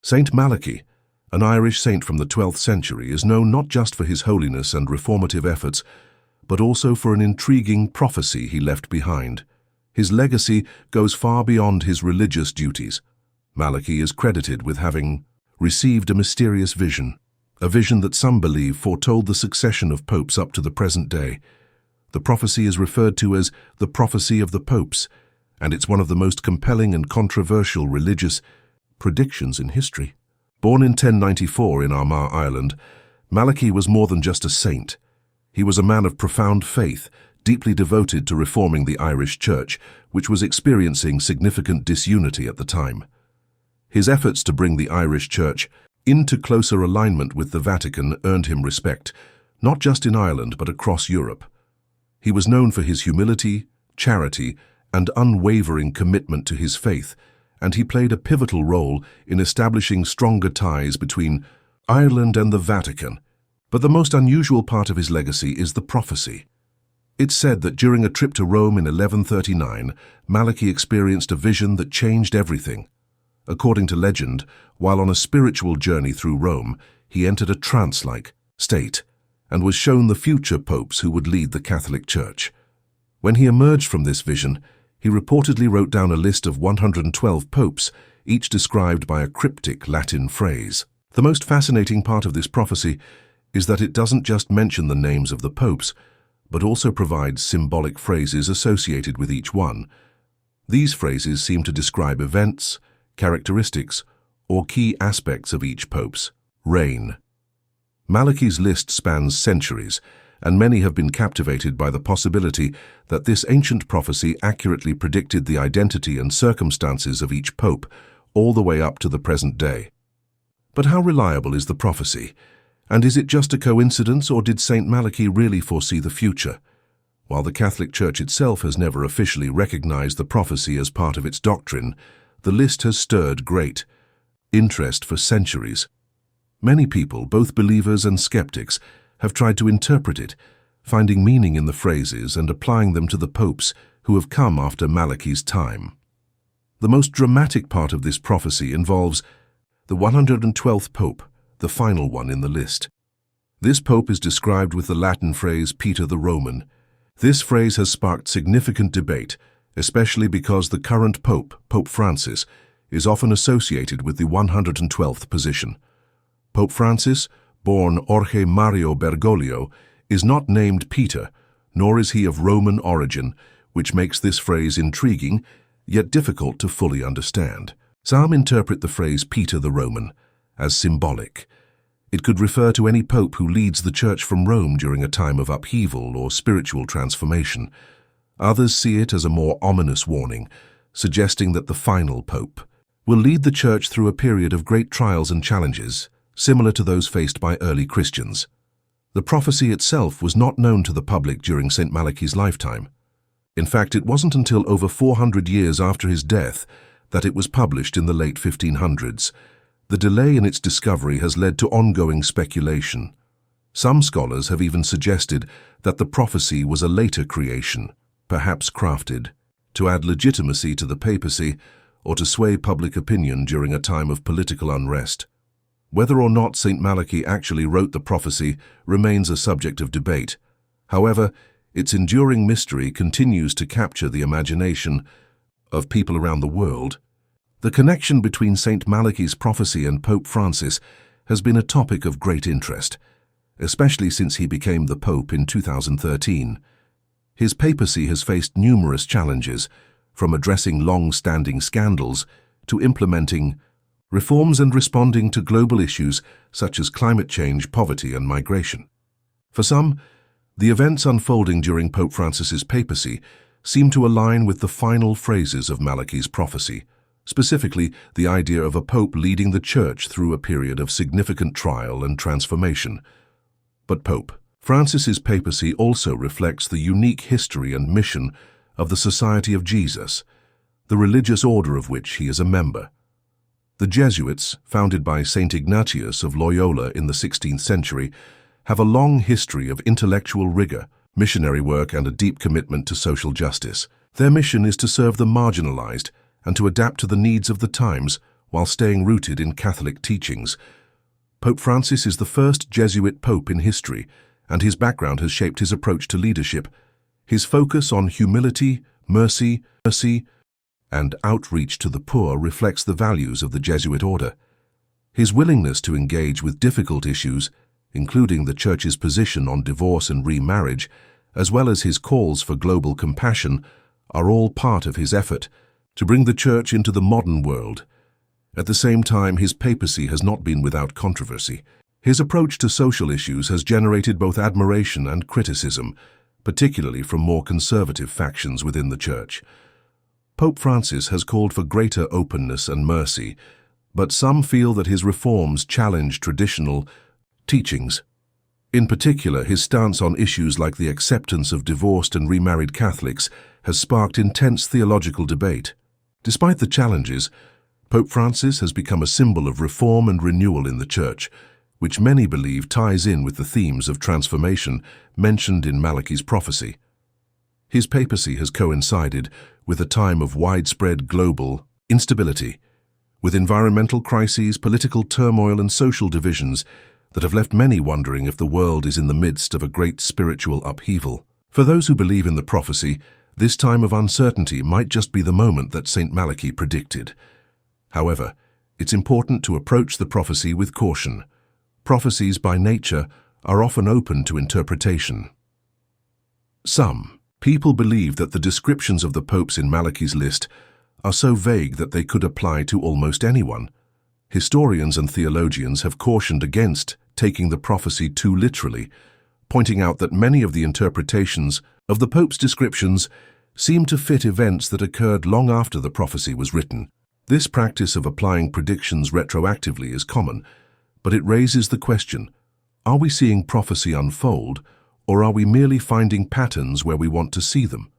Saint Malachy, an Irish saint from the 12th century, is known not just for his holiness and reformative efforts, but also for an intriguing prophecy he left behind. His legacy goes far beyond his religious duties. Malachy is credited with having received a mysterious vision, a vision that some believe foretold the succession of popes up to the present day. The prophecy is referred to as the prophecy of the popes, and it's one of the most compelling and controversial religious predictions in history. Born in 1094 in Armagh, Ireland, Malachy was more than just a saint. He was a man of profound faith, deeply devoted to reforming the Irish Church, which was experiencing significant disunity at the time. His efforts to bring the Irish Church into closer alignment with the Vatican earned him respect, not just in Ireland but across Europe. He was known for his humility, charity, and unwavering commitment to his faith, and he played a pivotal role in establishing stronger ties between Ireland and the Vatican. But the most unusual part of his legacy is the prophecy. It's said that during a trip to Rome in 1139, Malachy experienced a vision that changed everything. According to legend, while on a spiritual journey through Rome, he entered a trance-like state and was shown the future popes who would lead the Catholic Church. When he emerged from this vision, he reportedly wrote down a list of 112 popes, each described by a cryptic Latin phrase. The most fascinating part of this prophecy is that it doesn't just mention the names of the popes, but also provides symbolic phrases associated with each one. These phrases seem to describe events, characteristics, or key aspects of each pope's reign. Malachy's list spans centuries, and many have been captivated by the possibility that this ancient prophecy accurately predicted the identity and circumstances of each pope, all the way up to the present day. But how reliable is the prophecy? And is it just a coincidence, or did Saint Malachy really foresee the future? While the Catholic Church itself has never officially recognized the prophecy as part of its doctrine, the list has stirred great interest for centuries. Many people, both believers and skeptics, have tried to interpret it, finding meaning in the phrases and applying them to the popes who have come after Malachy's time. The most dramatic part of this prophecy involves the 112th pope, the final one in the list. This pope is described with the Latin phrase Peter the Roman. This phrase has sparked significant debate, especially because the current pope, Pope Francis, is often associated with the 112th position. Pope Francis, born Jorge Mario Bergoglio, is not named Peter, nor is he of Roman origin, which makes this phrase intriguing, yet difficult to fully understand. Some interpret the phrase Peter the Roman as symbolic. It could refer to any pope who leads the Church from Rome during a time of upheaval or spiritual transformation. Others see it as a more ominous warning, suggesting that the final pope will lead the Church through a period of great trials and challenges, similar to those faced by early Christians. The prophecy itself was not known to the public during Saint Malachy's lifetime. In fact, it wasn't until over 400 years after his death that it was published in the late 1500s. The delay in its discovery has led to ongoing speculation. Some scholars have even suggested that the prophecy was a later creation, perhaps crafted to add legitimacy to the papacy or to sway public opinion during a time of political unrest. Whether or not Saint Malachy actually wrote the prophecy remains a subject of debate. However, its enduring mystery continues to capture the imagination of people around the world. The connection between Saint Malachy's prophecy and Pope Francis has been a topic of great interest, especially since he became the Pope in 2013. His papacy has faced numerous challenges, from addressing long-standing scandals to implementing reforms and responding to global issues such as climate change, poverty, and migration. For some, the events unfolding during Pope Francis's papacy seem to align with the final phrases of Malachy's prophecy, specifically the idea of a pope leading the Church through a period of significant trial and transformation. But Pope Francis's papacy also reflects the unique history and mission of the Society of Jesus, the religious order of which he is a member. The Jesuits, founded by Saint Ignatius of Loyola in the 16th century, have a long history of intellectual rigor, missionary work, and a deep commitment to social justice. Their mission is to serve the marginalized and to adapt to the needs of the times while staying rooted in Catholic teachings. Pope Francis is the first Jesuit pope in history, and his background has shaped his approach to leadership. His focus on humility, mercy, and outreach to the poor reflects the values of the Jesuit order. His willingness to engage with difficult issues, including the Church's position on divorce and remarriage, as well as his calls for global compassion, are all part of his effort to bring the Church into the modern world. At the same time, his papacy has not been without controversy. His approach to social issues has generated both admiration and criticism, particularly from more conservative factions within the Church. Pope Francis has called for greater openness and mercy, but some feel that his reforms challenge traditional teachings. In particular, his stance on issues like the acceptance of divorced and remarried Catholics has sparked intense theological debate. Despite the challenges, Pope Francis has become a symbol of reform and renewal in the Church, which many believe ties in with the themes of transformation mentioned in Malachy's prophecy. His papacy has coincided with a time of widespread global instability, with environmental crises, political turmoil, and social divisions that have left many wondering if the world is in the midst of a great spiritual upheaval. For those who believe in the prophecy, this time of uncertainty might just be the moment that Saint Malachy predicted. However, it's important to approach the prophecy with caution. Prophecies by nature are often open to interpretation. Some people believe that the descriptions of the popes in Malachy's list are so vague that they could apply to almost anyone. Historians and theologians have cautioned against taking the prophecy too literally, pointing out that many of the interpretations of the Pope's descriptions seem to fit events that occurred long after the prophecy was written. This practice of applying predictions retroactively is common, but it raises the question, are we seeing prophecy unfold, or are we merely finding patterns where we want to see them?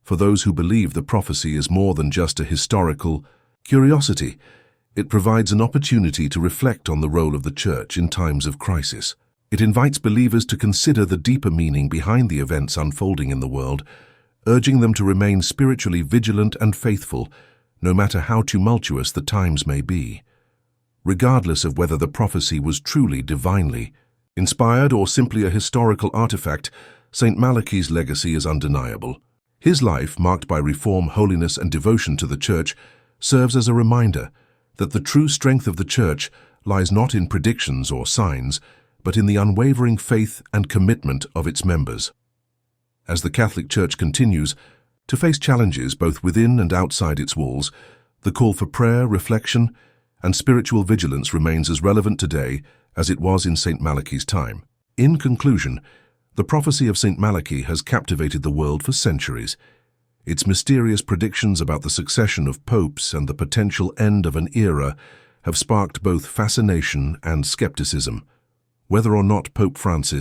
For those who believe the prophecy is more than just a historical curiosity, it provides an opportunity to reflect on the role of the Church in times of crisis. It invites believers to consider the deeper meaning behind the events unfolding in the world, urging them to remain spiritually vigilant and faithful, no matter how tumultuous the times may be. Regardless of whether the prophecy was truly divinely inspired or simply a historical artifact, Saint Malachy's legacy is undeniable. His life, marked by reform, holiness, and devotion to the Church, serves as a reminder that the true strength of the Church lies not in predictions or signs, but in the unwavering faith and commitment of its members. As the Catholic Church continues to face challenges both within and outside its walls, the call for prayer, reflection, and spiritual vigilance remains as relevant today as it was in Saint Malachy's time. In conclusion, the prophecy of Saint Malachy has captivated the world for centuries. Its mysterious predictions about the succession of popes and the potential end of an era have sparked both fascination and skepticism. Whether or not Pope Francis